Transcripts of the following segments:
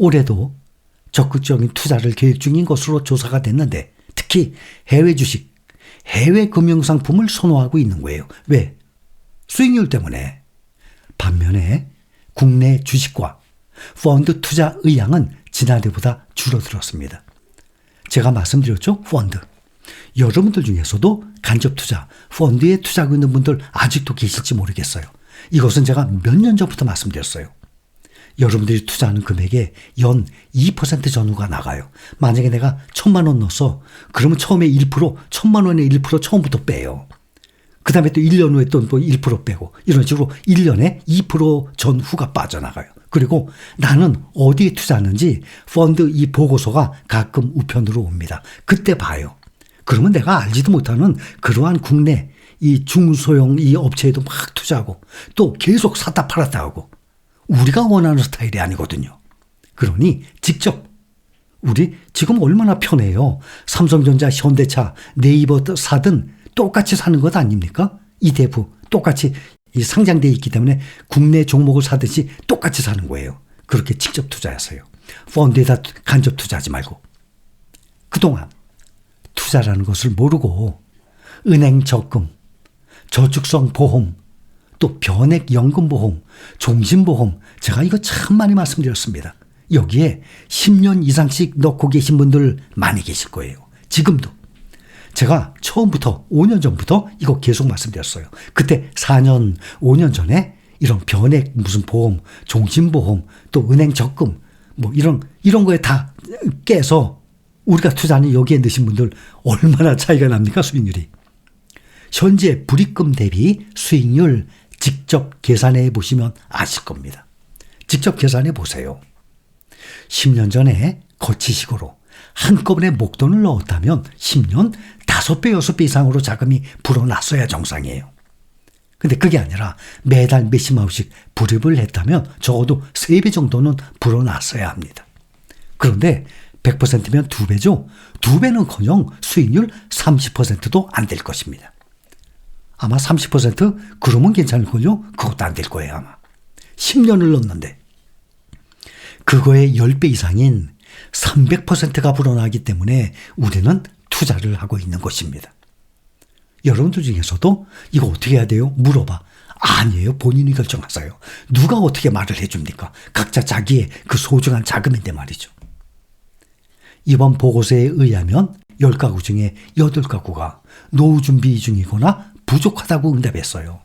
올해도 적극적인 투자를 계획 중인 것으로 조사가 됐는데 특히 해외 주식, 해외 금융상품을 선호하고 있는 거예요. 왜? 수익률 때문에. 반면에 국내 주식과 펀드 투자 의향은 지난해보다 줄어들었습니다. 제가 말씀드렸죠? 펀드. 여러분들 중에서도 간접 투자, 펀드에 투자하고 있는 분들 아직도 계실지 모르겠어요. 이것은 제가 몇 년 전부터 말씀드렸어요. 여러분들이 투자하는 금액에 연 2% 전후가 나가요. 만약에 내가 1,000만 원 넣었어. 그러면 처음에 1%, 1,000만 원에 1% 처음부터 빼요. 그 다음에 또 1년 후에 또 1% 빼고 이런 식으로 1년에 2% 전후가 빠져나가요. 그리고 나는 어디에 투자하는지 펀드 이 보고서가 가끔 우편으로 옵니다. 그때 봐요. 그러면 내가 알지도 못하는 그러한 국내 이 중소형 이 업체에도 막 투자하고 또 계속 샀다 팔았다 하고 우리가 원하는 스타일이 아니거든요. 그러니 직접 우리 지금 얼마나 편해요. 삼성전자, 현대차, 네이버 사든 똑같이 사는 것 아닙니까? 이대부 똑같이 상장되어 있기 때문에 국내 종목을 사듯이 똑같이 사는 거예요. 그렇게 직접 투자하세요. 펀드에다 간접 투자하지 말고. 그동안 투자라는 것을 모르고 은행 적금, 저축성 보험, 또 변액연금보험, 종신보험 제가 이거 참 많이 말씀드렸습니다. 여기에 10년 이상씩 넣고 계신 분들 많이 계실 거예요. 지금도. 제가 처음부터 5년 전부터 이거 계속 말씀드렸어요. 그때 4년, 5년 전에 이런 변액 무슨 보험, 종신보험, 또 은행 적금 뭐 이런 거에 다 깨서 우리가 투자하는 여기에 넣으신 분들 얼마나 차이가 납니까? 수익률이. 현재 불입금 대비 수익률 직접 계산해 보시면 아실 겁니다. 직접 계산해 보세요. 10년 전에 거치식으로 한꺼번에 목돈을 넣었다면 10년 5배, 6배 이상으로 자금이 불어났어야 정상이에요. 근데 그게 아니라 매달 몇십만 원씩 불입을 했다면 적어도 3배 정도는 불어났어야 합니다. 그런데 100%면 2배죠. 2배는커녕 수익률 30%도 안 될 것입니다. 아마 30% 그러면 괜찮을걸요? 그것도 안 될 거예요 아마. 10년을 넣었는데 그거의 10배 이상인 300%가 불어나기 때문에 우리는 투자를 하고 있는 것입니다. 여러분들 중에서도 이거 어떻게 해야 돼요? 물어봐. 아니에요. 본인이 결정하세요. 누가 어떻게 말을 해줍니까? 각자 자기의 그 소중한 자금인데 말이죠. 이번 보고서에 의하면 10가구 중에 8가구가 노후 준비 중이거나 부족하다고 응답했어요.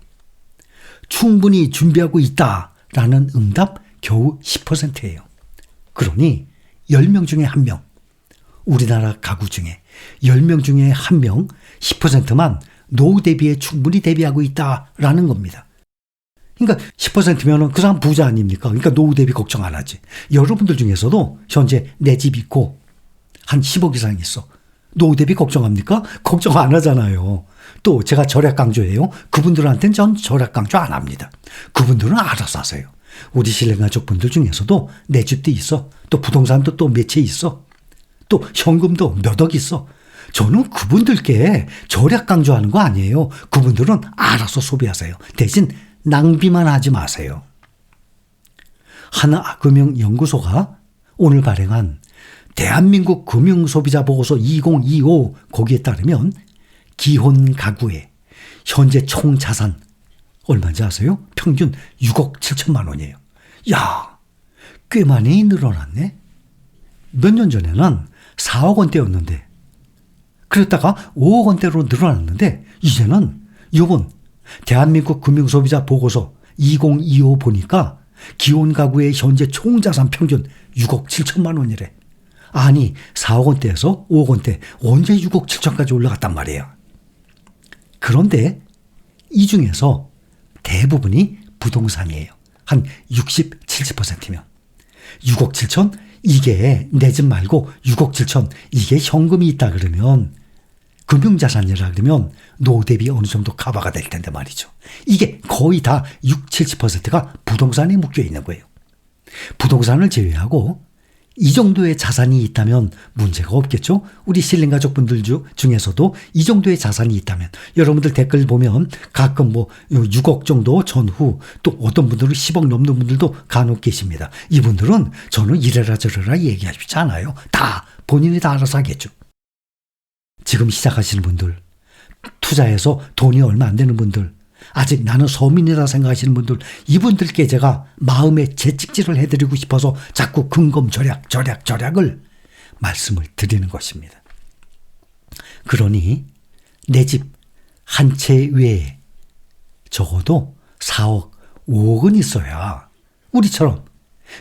충분히 준비하고 있다라는 응답 겨우 10%예요. 그러니 10명 중에 1명, 우리나라 가구 중에 10명 중에 1명, 10%만 노후 대비에 충분히 대비하고 있다라는 겁니다. 그러니까 10%면은 그 사람 부자 아닙니까? 그러니까 노후 대비 걱정 안 하지. 여러분들 중에서도 현재 내 집 있고 한 10억 이상 있어. 노후 대비 걱정합니까? 걱정 안 하잖아요. 또 제가 절약 강조해요. 그분들한테는 전 절약 강조 안 합니다. 그분들은 알아서 하세요. 우리 신뢰가족분들 중에서도 내 집도 있어. 또 부동산도 또 몇 채 있어. 또 현금도 몇 억 있어. 저는 그분들께 절약 강조하는 거 아니에요. 그분들은 알아서 소비하세요. 대신 낭비만 하지 마세요. 하나금융연구소가 오늘 발행한 대한민국 금융소비자 보고서 2025 거기에 따르면 기혼 가구의 현재 총 자산 얼마인지 아세요? 평균 6억 7천만 원이에요. 야, 꽤 많이 늘어났네. 몇 년 전에는 4억 원대였는데 그랬다가 5억 원대로 늘어났는데 이제는 이번 대한민국 금융소비자 보고서 2025 보니까 기혼 가구의 현재 총자산 평균 6억 7천만 원이래. 아니 4억 원대에서 5억 원대 언제 6억 7천까지 올라갔단 말이에요. 그런데 이 중에서 대부분이 부동산이에요. 한 60, 70%면 6억 7천 이게 내 집 말고 6억 7천 이게 현금이 있다 그러면 금융자산이라 그러면 노후 대비 어느 정도 커버가 될 텐데 말이죠. 이게 거의 다 6, 70%가 부동산에 묶여 있는 거예요. 부동산을 제외하고 이 정도의 자산이 있다면 문제가 없겠죠? 우리 신림 가족분들 중에서도 이 정도의 자산이 있다면 여러분들 댓글 보면 가끔 뭐 6억 정도 전후 또 어떤 분들은 10억 넘는 분들도 간혹 계십니다. 이분들은 저는 이래라 저래라 얘기하지 않아요. 다 본인이 다 알아서 하겠죠. 지금 시작하시는 분들, 투자해서 돈이 얼마 안 되는 분들, 아직 나는 서민이다 생각하시는 분들, 이분들께 제가 마음에 재찍질을 해드리고 싶어서 자꾸 근검절약을 말씀을 드리는 것입니다. 그러니 내 집 한 채 외에 적어도 4억, 5억은 있어야 우리처럼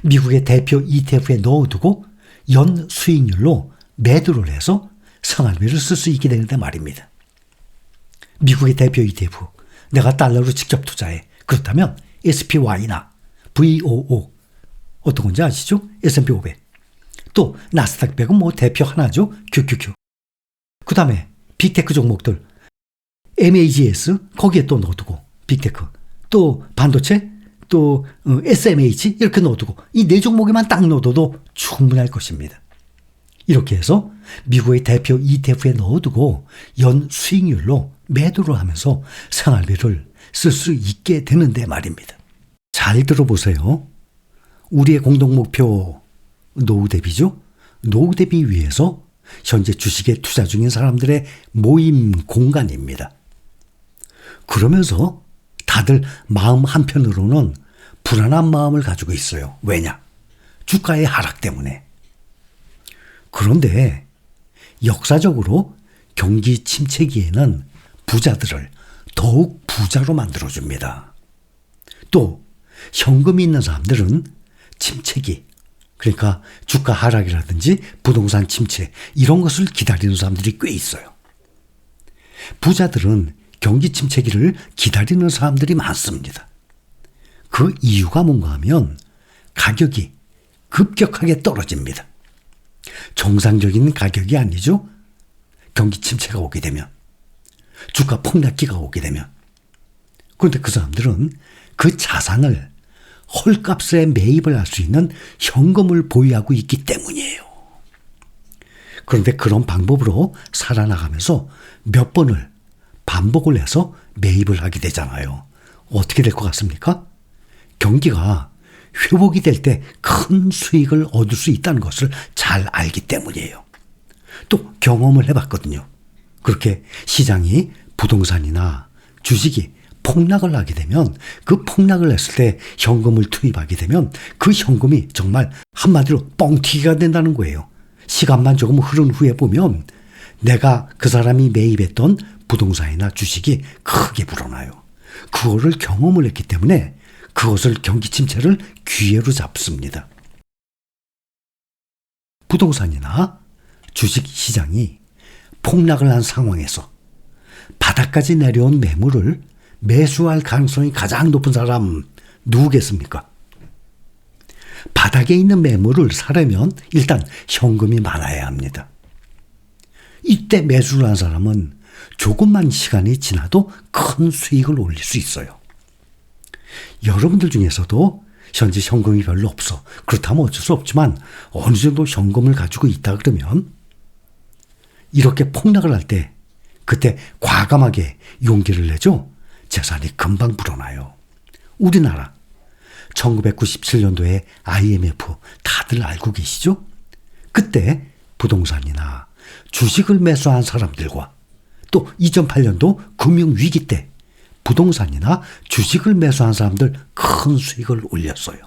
미국의 대표 ETF에 넣어두고 연 수익률로 매도를 해서 생활비를 쓸 수 있게 되는데 말입니다. 미국의 대표 ETF, 내가 달러로 직접 투자해. 그렇다면 SPY나 VOO, 어떤 건지 아시죠? S&P 500. 또 나스닥 100은 뭐 대표 하나죠. QQQ. 그 다음에 빅테크 종목들 MAGS 거기에 또 넣어두고 빅테크, 또 반도체, 또 SMH 이렇게 넣어두고 이 네 종목에만 딱 넣어둬도 충분할 것입니다. 이렇게 해서 미국의 대표 ETF에 넣어두고 연 수익률로 매도를 하면서 생활비를 쓸 수 있게 되는데 말입니다. 잘 들어보세요. 우리의 공동목표 노후 대비죠. 노후 대비 위해서 현재 주식에 투자 중인 사람들의 모임 공간입니다. 그러면서 다들 마음 한편으로는 불안한 마음을 가지고 있어요. 왜냐? 주가의 하락 때문에. 그런데 역사적으로 경기 침체기에는 부자들을 더욱 부자로 만들어줍니다. 또 현금이 있는 사람들은 침체기, 그러니까 주가 하락이라든지 부동산 침체 이런 것을 기다리는 사람들이 꽤 있어요. 부자들은 경기 침체기를 기다리는 사람들이 많습니다. 그 이유가 뭔가 하면 가격이 급격하게 떨어집니다. 정상적인 가격이 아니죠. 경기 침체가 오게 되면, 주가 폭락기가 오게 되면. 그런데 그 사람들은 그 자산을 헐값에 매입을 할 수 있는 현금을 보유하고 있기 때문이에요. 그런데 그런 방법으로 살아나가면서 몇 번을 반복을 해서 매입을 하게 되잖아요. 어떻게 될 것 같습니까? 경기가 회복이 될 때 큰 수익을 얻을 수 있다는 것을 잘 알기 때문이에요. 또 경험을 해봤거든요. 그렇게 시장이 부동산이나 주식이 폭락을 하게 되면 그 폭락을 했을 때 현금을 투입하게 되면 그 현금이 정말 한마디로 뻥튀기가 된다는 거예요. 시간만 조금 흐른 후에 보면 내가 그 사람이 매입했던 부동산이나 주식이 크게 불어나요. 그거를 경험을 했기 때문에 그것을 경기 침체를 기회로 잡습니다. 부동산이나 주식 시장이 폭락을 한 상황에서 바닥까지 내려온 매물을 매수할 가능성이 가장 높은 사람 누구겠습니까? 바닥에 있는 매물을 사려면 일단 현금이 많아야 합니다. 이때 매수를 한 사람은 조금만 시간이 지나도 큰 수익을 올릴 수 있어요. 여러분들 중에서도 현재 현금이 별로 없어. 그렇다면 어쩔 수 없지만 어느 정도 현금을 가지고 있다 그러면 이렇게 폭락을 할 때 그때 과감하게 용기를 내죠. 재산이 금방 불어나요. 우리나라 1997년도에 IMF 다들 알고 계시죠? 그때 부동산이나 주식을 매수한 사람들과 또 2008년도 금융위기 때 부동산이나 주식을 매수한 사람들 큰 수익을 올렸어요.